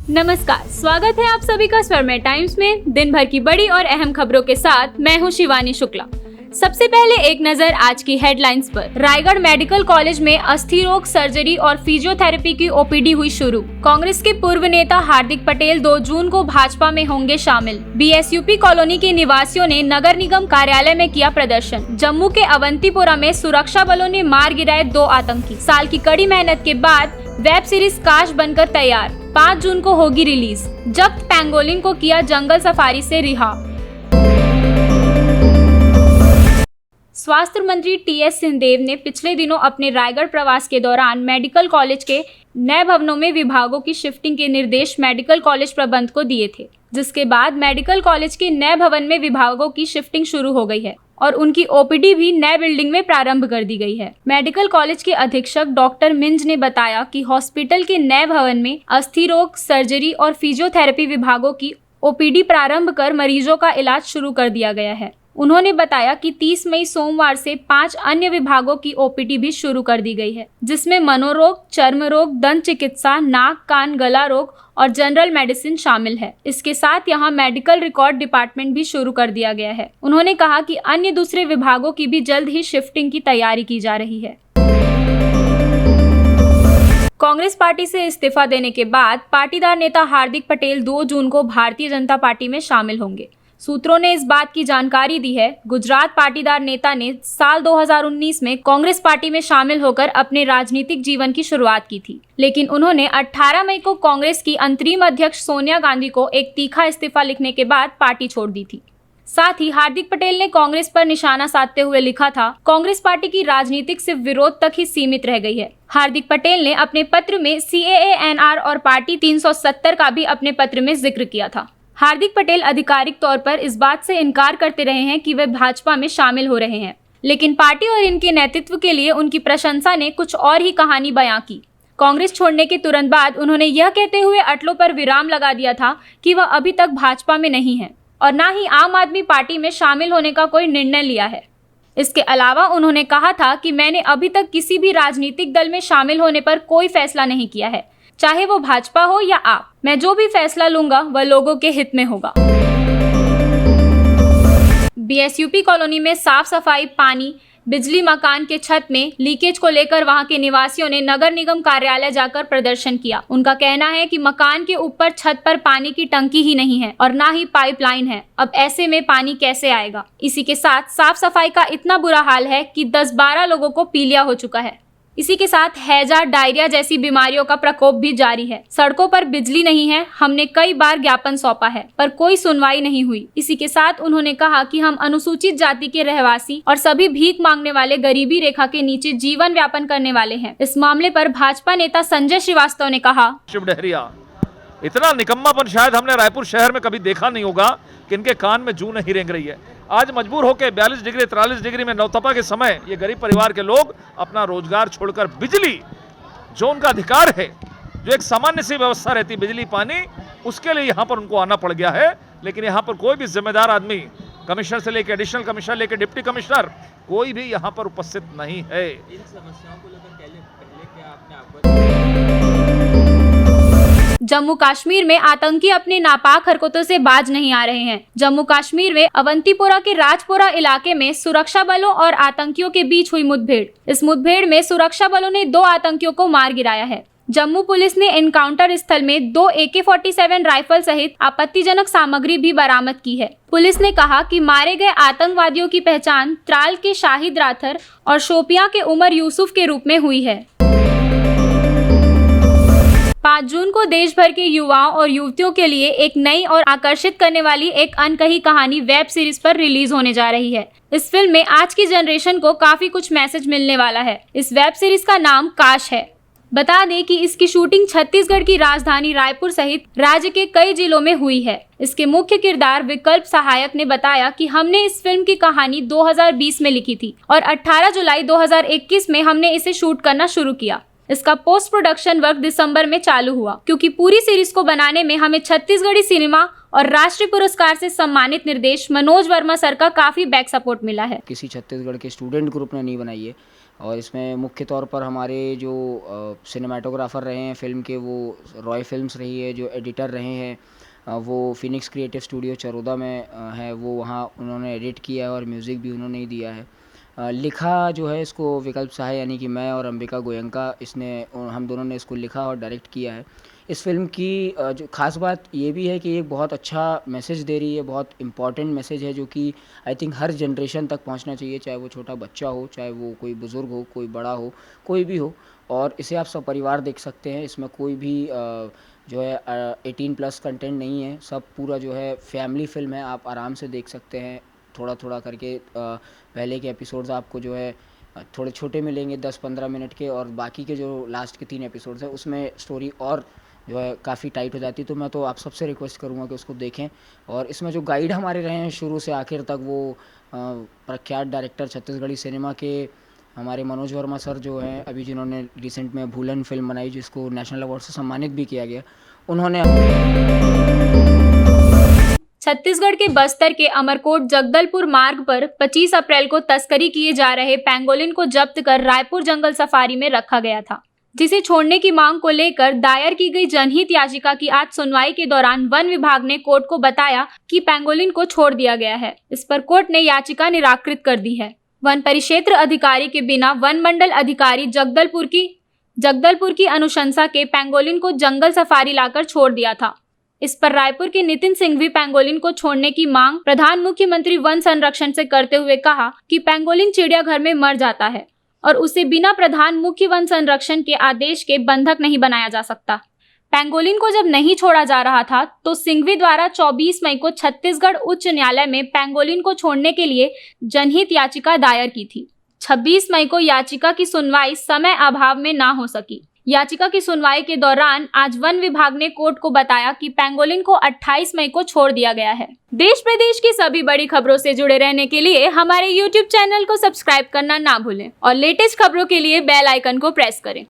नमस्कार, स्वागत है आप सभी का स्वरमय टाइम्स में। दिन भर की बड़ी और अहम खबरों के साथ मैं हूं शिवानी शुक्ला। सबसे पहले एक नजर आज की हेडलाइंस पर। रायगढ़ मेडिकल कॉलेज में अस्थि रोग सर्जरी और फिजियोथेरेपी की ओपीडी हुई शुरू। कांग्रेस के पूर्व नेता हार्दिक पटेल 2 जून को भाजपा में होंगे शामिल। बीएसयूपी कॉलोनी के निवासियों ने नगर निगम कार्यालय में किया प्रदर्शन। जम्मू के अवंतीपोरा में सुरक्षा बलों ने मार गिराए 2 आतंकी। साल की कड़ी मेहनत के बाद वेब सीरीज काश बनकर तैयार, 5 जून को होगी रिलीज। जब्त पेंगोलिन को किया जंगल सफारी से रिहा। स्वास्थ्य मंत्री टीएस सिंहदेव ने पिछले दिनों अपने रायगढ़ प्रवास के दौरान मेडिकल कॉलेज के नए भवनों में विभागों की शिफ्टिंग के निर्देश मेडिकल कॉलेज प्रबंध को दिए थे, जिसके बाद मेडिकल कॉलेज के नए भवन में विभागों की शिफ्टिंग शुरू हो गई है और उनकी ओपीडी भी नए बिल्डिंग में प्रारंभ कर दी गई है। मेडिकल कॉलेज के अधीक्षक डॉक्टर मिंज ने बताया कि हॉस्पिटल के नए भवन में अस्थि रोग सर्जरी और फिजियोथेरेपी विभागों की ओपीडी प्रारंभ कर मरीजों का इलाज शुरू कर दिया गया है। उन्होंने बताया कि 30 मई सोमवार से 5 अन्य विभागों की ओपीडी भी शुरू कर दी गई है, जिसमें मनोरोग, चर्म रोग, दंत चिकित्सा, नाक कान गला रोग और जनरल मेडिसिन शामिल है। इसके साथ यहां मेडिकल रिकॉर्ड डिपार्टमेंट भी शुरू कर दिया गया है। उन्होंने कहा कि अन्य दूसरे विभागों की भी जल्द ही शिफ्टिंग की तैयारी की जा रही है। कांग्रेस पार्टी से इस्तीफा देने के बाद पाटीदार नेता हार्दिक पटेल 2 जून को भारतीय जनता पार्टी में शामिल होंगे। सूत्रों ने इस बात की जानकारी दी है। गुजरात पाटीदार नेता ने साल 2019 में कांग्रेस पार्टी में शामिल होकर अपने राजनीतिक जीवन की शुरुआत की थी, लेकिन उन्होंने 18 मई को कांग्रेस की अंतरिम अध्यक्ष सोनिया गांधी को एक तीखा इस्तीफा लिखने के बाद पार्टी छोड़ दी थी। साथ ही हार्दिक पटेल ने कांग्रेस पर निशाना साधते हुए लिखा था, कांग्रेस पार्टी की राजनीतिक सिर्फ विरोध तक ही सीमित रह गई है। हार्दिक पटेल ने अपने पत्र में CAA-NR और पार्टी 370 का भी अपने पत्र में जिक्र किया था। हार्दिक पटेल आधिकारिक तौर पर इस बात से इनकार करते रहे हैं कि वे भाजपा में शामिल हो रहे हैं, लेकिन पार्टी और इनके नेतृत्व के लिए उनकी प्रशंसा ने कुछ और ही कहानी बयां की। कांग्रेस छोड़ने के तुरंत बाद उन्होंने यह कहते हुए अटलों पर विराम लगा दिया था कि वह अभी तक भाजपा में नहीं है और न ही आम आदमी पार्टी में शामिल होने का कोई निर्णय लिया है। इसके अलावा उन्होंने कहा था कि मैंने अभी तक किसी भी राजनीतिक दल में शामिल होने पर कोई फैसला नहीं किया है, चाहे वो भाजपा हो या आप। मैं जो भी फैसला लूंगा वह लोगों के हित में होगा। बीएसयूपी कॉलोनी में साफ सफाई, पानी, बिजली, मकान के छत में लीकेज को लेकर वहां के निवासियों ने नगर निगम कार्यालय जाकर प्रदर्शन किया। उनका कहना है कि मकान के ऊपर छत पर पानी की टंकी ही नहीं है और ना ही पाइपलाइन है। अब ऐसे में पानी कैसे आएगा? इसी के साथ साफ सफाई का इतना बुरा हाल है कि 10-12 लोगों को पीलिया हो चुका है। इसी के साथ हैजा, डायरिया जैसी बीमारियों का प्रकोप भी जारी है। सड़कों पर बिजली नहीं है। हमने कई बार ज्ञापन सौंपा है पर कोई सुनवाई नहीं हुई। इसी के साथ उन्होंने कहा कि हम अनुसूचित जाति के रहवासी और सभी भीख मांगने वाले गरीबी रेखा के नीचे जीवन व्यापन करने वाले हैं। इस मामले पर भाजपा नेता संजय श्रीवास्तव ने कहा, शिव डहरिया, इतना निकम्मापन शायद हमने रायपुर शहर में कभी देखा नहीं होगा कि इनके कान में जूं नहीं रेंग रही है। आज मजबूर होकर 42 डिग्री 43 डिग्री में नौतपा के समय ये गरीब परिवार के लोग अपना रोजगार छोड़कर बिजली, जो उनका अधिकार है, जो एक सामान्य सी व्यवस्था रहती बिजली पानी, उसके लिए यहाँ पर उनको आना पड़ गया है। लेकिन यहाँ पर कोई भी जिम्मेदार आदमी, कमिश्नर से लेकर एडिशनल कमिश्नर लेकर डिप्टी कमिश्नर, कोई भी यहाँ पर उपस्थित नहीं है। इन समस्याओं को लेकर पहले क्या आपने जम्मू कश्मीर में आतंकी अपनी नापाक हरकतों से बाज नहीं आ रहे हैं। जम्मू कश्मीर में अवंतीपोरा के राजपोरा इलाके में सुरक्षा बलों और आतंकियों के बीच हुई मुठभेड़। इस मुठभेड़ में सुरक्षा बलों ने 2 आतंकियों को मार गिराया है। जम्मू पुलिस ने एनकाउंटर स्थल में 2 AK-47 राइफल सहित आपत्तिजनक सामग्री भी बरामद की है। पुलिस ने कहा कि मारे गए आतंकवादियों की पहचान त्राल के शाहिद राथर और शोपियां के उमर यूसुफ के रूप में हुई है। 5 जून को देश भर के युवाओं और युवतियों के लिए एक नई और आकर्षित करने वाली एक अनकही कहानी वेब सीरीज पर रिलीज होने जा रही है। इस फिल्म में आज की जनरेशन को काफी कुछ मैसेज मिलने वाला है। इस वेब सीरीज का नाम काश है। बता दें कि इसकी शूटिंग छत्तीसगढ़ की राजधानी रायपुर सहित राज्य के कई जिलों में हुई है। इसके मुख्य किरदार विकल्प सहायक ने बताया कि हमने इस फिल्म की कहानी 2020 में लिखी थी और 18 जुलाई 2021 में हमने इसे शूट करना शुरू किया। इसका पोस्ट प्रोडक्शन वर्क दिसंबर में चालू हुआ, क्योंकि पूरी सीरीज को बनाने में हमें छत्तीसगढ़ी सिनेमा और राष्ट्रीय पुरस्कार से सम्मानित निर्देश मनोज वर्मा सर का काफी बैक सपोर्ट मिला है। किसी छत्तीसगढ़ के स्टूडेंट ग्रुप ने नहीं बनाई है और इसमें मुख्य तौर पर हमारे जो सिनेमाटोग्राफर रहे हैं फ़िल्म के, वो रॉय फिल्म्स रही है। जो एडिटर रहे हैं वो फिनिक्स क्रिएटिव स्टूडियो चरोदा में है, वो वहाँ उन्होंने एडिट किया है और म्यूज़िक भी उन्होंने ही दिया है। लिखा जो है इसको विकल्प सहाय यानी कि मैं और अंबिका गोयंका, हम दोनों ने इसको लिखा और डायरेक्ट किया है। इस फ़िल्म की जो ख़ास बात ये भी है कि एक बहुत अच्छा मैसेज दे रही है, बहुत इम्पॉर्टेंट मैसेज है जो कि आई थिंक हर जनरेशन तक पहुंचना चाहिए, चाहे वो छोटा बच्चा हो, चाहे वो कोई बुज़ुर्ग हो, कोई बड़ा हो, कोई भी हो। और इसे आप सपरिवार देख सकते हैं। इसमें कोई भी जो है 18+ कंटेंट नहीं है। सब पूरा जो है फैमिली फ़िल्म है, आप आराम से देख सकते हैं। थोड़ा-थोड़ा करके पहले के एपिसोड्स आपको जो है थोड़े छोटे मिलेंगे 10-15 मिनट के, और बाकी के जो लास्ट के 3 एपिसोड्स हैं उसमें स्टोरी और जो है काफ़ी टाइट हो जाती है। तो मैं तो आप सबसे रिक्वेस्ट करूँगा कि उसको देखें। और इसमें जो गाइड हमारे रहे हैं शुरू से आखिर तक, वो प्रख्यात डायरेक्टर छत्तीसगढ़ी सिनेमा के हमारे मनोज वर्मा सर जो हैं, अभी जिन्होंने रिसेंट में भूलन फ़िल्म बनाई जिसको नेशनल अवार्ड से सम्मानित भी किया गया, उन्होंने छत्तीसगढ़ के बस्तर के अमरकोट जगदलपुर मार्ग पर 25 अप्रैल को तस्करी किए जा रहे पेंगोलिन को जब्त कर रायपुर जंगल सफारी में रखा गया था, जिसे छोड़ने की मांग को लेकर दायर की गई जनहित याचिका की आज सुनवाई के दौरान वन विभाग ने कोर्ट को बताया कि पेंगोलिन को छोड़ दिया गया है। इस पर कोर्ट ने याचिका निराकृत कर दी है। वन परिक्षेत्र अधिकारी के बिना वन मंडल अधिकारी जगदलपुर की अनुशंसा के पेंगोलिन को जंगल सफारी लाकर छोड़ दिया था। इस पर रायपुर के नितिन सिंह भी पेंगोलिन को छोड़ने की मांग प्रधान मुख्यमंत्री वन संरक्षण से करते हुए कहा कि पेंगोलिन चिड़ियाघर में मर जाता है और उसे बिना प्रधान मुख्य वन संरक्षण के आदेश के बंधक नहीं बनाया जा सकता। पेंगोलिन को जब नहीं छोड़ा जा रहा था तो सिंघवी द्वारा 24 मई को छत्तीसगढ़ उच्च न्यायालय में पेंगोलिन को छोड़ने के लिए जनहित याचिका दायर की थी। 26 मई को याचिका की सुनवाई समय अभाव में ना हो सकी। याचिका की सुनवाई के दौरान आज वन विभाग ने कोर्ट को बताया कि पेंगोलिन को 28 मई को छोड़ दिया गया है। देश प्रदेश की सभी बड़ी खबरों से जुड़े रहने के लिए हमारे YouTube चैनल को सब्सक्राइब करना ना भूलें और लेटेस्ट खबरों के लिए बेल आइकन को प्रेस करें।